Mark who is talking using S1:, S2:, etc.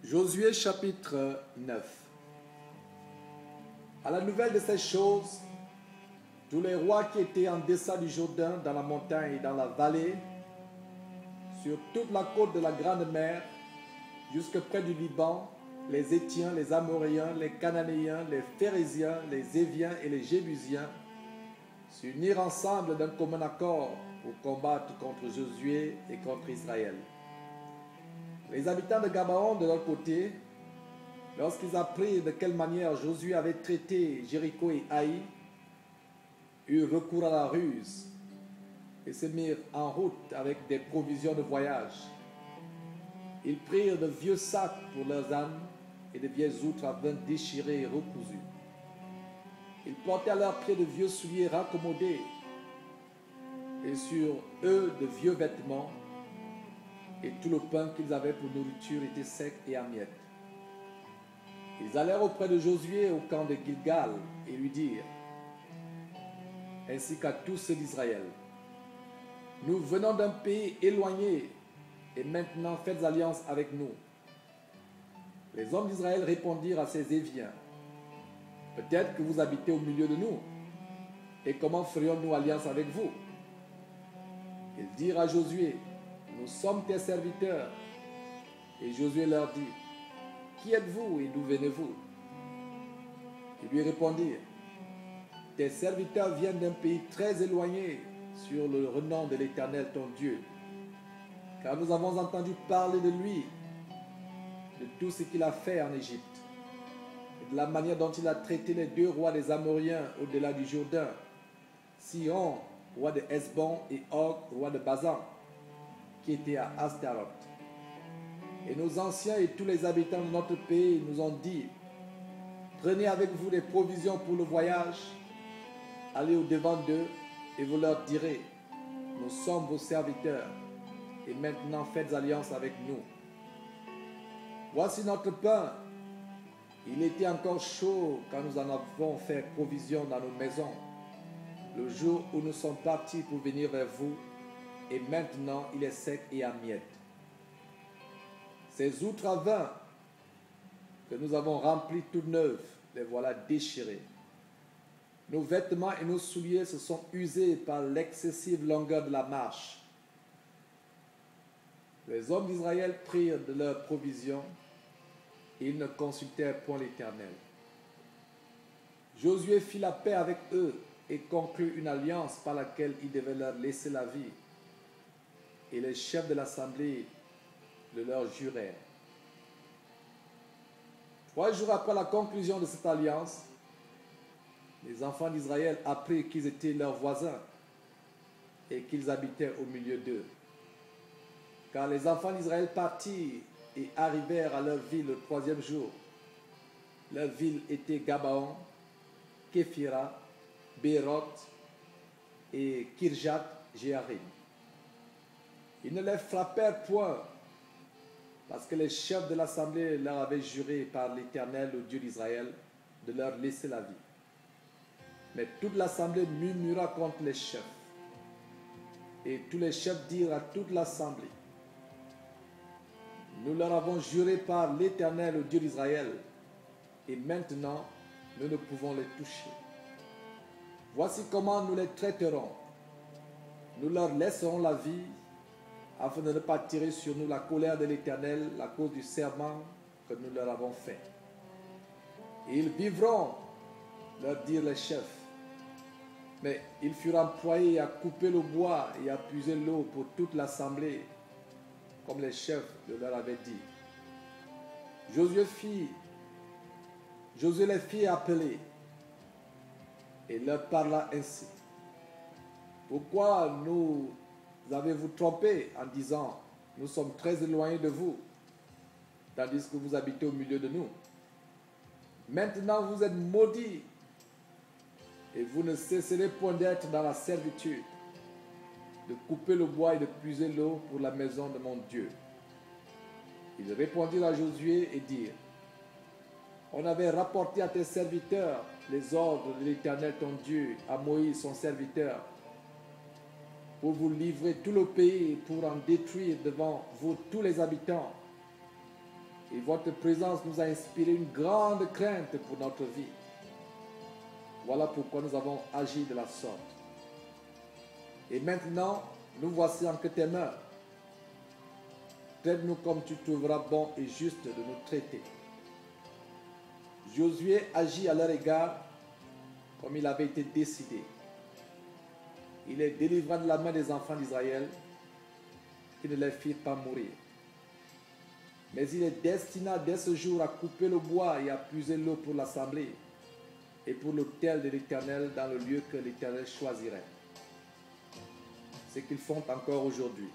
S1: Josué chapitre 9. À la nouvelle de ces choses, tous les rois qui étaient en deçà du Jourdain, dans la montagne et dans la vallée, sur toute la côte de la Grande Mer, jusque près du Liban, les Héthiens, les Amoréens, les Cananéens, les Phérésiens, les Éviens et les Jébusiens, s'unirent ensemble d'un commun accord pour combattre contre Josué et contre Israël. Les habitants de Gabaon, de leur côté, lorsqu'ils apprirent de quelle manière Josué avait traité Jéricho et Haï, eurent recours à la ruse et se mirent en route avec des provisions de voyage. Ils prirent de vieux sacs pour leurs ânes et de vieilles outres à vin déchirées et recousues. Ils portaient à leurs pieds de vieux souliers raccommodés et sur eux de vieux vêtements, et tout le pain qu'ils avaient pour nourriture était sec et à miettes. Ils allèrent auprès de Josué au camp de Gilgal et lui dirent, ainsi qu'à tous ceux d'Israël, nous venons d'un pays éloigné et maintenant faites alliance avec nous. Les hommes d'Israël répondirent à ces Éviens, peut-être que vous habitez au milieu de nous, et comment ferions-nous alliance avec vous? Ils dirent à Josué, nous sommes tes serviteurs. Et Josué leur dit, qui êtes-vous et d'où venez-vous? Ils lui répondirent, tes serviteurs viennent d'un pays très éloigné sur le renom de l'Éternel ton Dieu, car nous avons entendu parler de lui, de tout ce qu'il a fait en Égypte, et de la manière dont il a traité les deux rois des Amoréens au-delà du Jourdain, Sihon, roi de Hesbon, et Og, roi de Bazan, qui était à Astaroth. Et nos anciens et tous les habitants de notre pays nous ont dit, prenez avec vous des provisions pour le voyage, allez au-devant d'eux et vous leur direz, nous sommes vos serviteurs et maintenant faites alliance avec nous. Voici notre pain. Il était encore chaud quand nous en avons fait provision dans nos maisons, le jour où nous sommes partis pour venir vers vous, et maintenant il est sec et à miettes. Ces outres à vin que nous avons remplies toutes neuves, les voilà déchirées. Nos vêtements et nos souliers se sont usés par l'excessive longueur de la marche. Les hommes d'Israël prirent de leurs provisions et ils ne consultèrent point l'Éternel. Josué fit la paix avec eux et conclut une alliance par laquelle il devait leur laisser la vie. Et les chefs de l'assemblée le leur jurèrent. 3 jours après la conclusion de cette alliance, les enfants d'Israël apprirent qu'ils étaient leurs voisins et qu'ils habitaient au milieu d'eux. Car les enfants d'Israël partirent et arrivèrent à leur ville le 3e jour. Leur ville était Gabaon, Képhira, Béroth et Kirjath-Jéarim. Ils ne les frappèrent point, parce que les chefs de l'assemblée leur avaient juré par l'Éternel, le Dieu d'Israël, de leur laisser la vie. Mais toute l'assemblée murmura contre les chefs. Et tous les chefs dirent à toute l'assemblée, nous leur avons juré par l'Éternel, le Dieu d'Israël, et maintenant nous ne pouvons les toucher. Voici comment nous les traiterons. Nous leur laisserons la vie, afin de ne pas tirer sur nous la colère de l'Éternel à cause du serment que nous leur avons fait. Et ils vivront, leur dirent les chefs. Mais ils furent employés à couper le bois et à puiser l'eau pour toute l'assemblée, comme les chefs le leur avaient dit. Josué les fit appeler et leur parla ainsi. Pourquoi nous avez-vous trompé en disant, nous sommes très éloignés de vous, tandis que vous habitez au milieu de nous? Maintenant vous êtes maudits, et vous ne cesserez point d'être dans la servitude, de couper le bois et de puiser l'eau pour la maison de mon Dieu. Ils répondirent à Josué et dirent, on avait rapporté à tes serviteurs les ordres de l'Éternel ton Dieu, à Moïse son serviteur, pour vous livrer tout le pays, pour en détruire devant vous tous les habitants. Et votre présence nous a inspiré une grande crainte pour notre vie. Voilà pourquoi nous avons agi de la sorte. Et maintenant, nous voici entre tes mains. Traite-nous comme tu trouveras bon et juste de nous traiter. Josué agit à leur égard comme il avait été décidé. Il les délivra de la main des enfants d'Israël qui ne les firent pas mourir. Mais il est destiné dès ce jour à couper le bois et à puiser l'eau pour l'assemblée et pour l'autel de l'Éternel dans le lieu que l'Éternel choisirait. Ce qu'ils font encore aujourd'hui.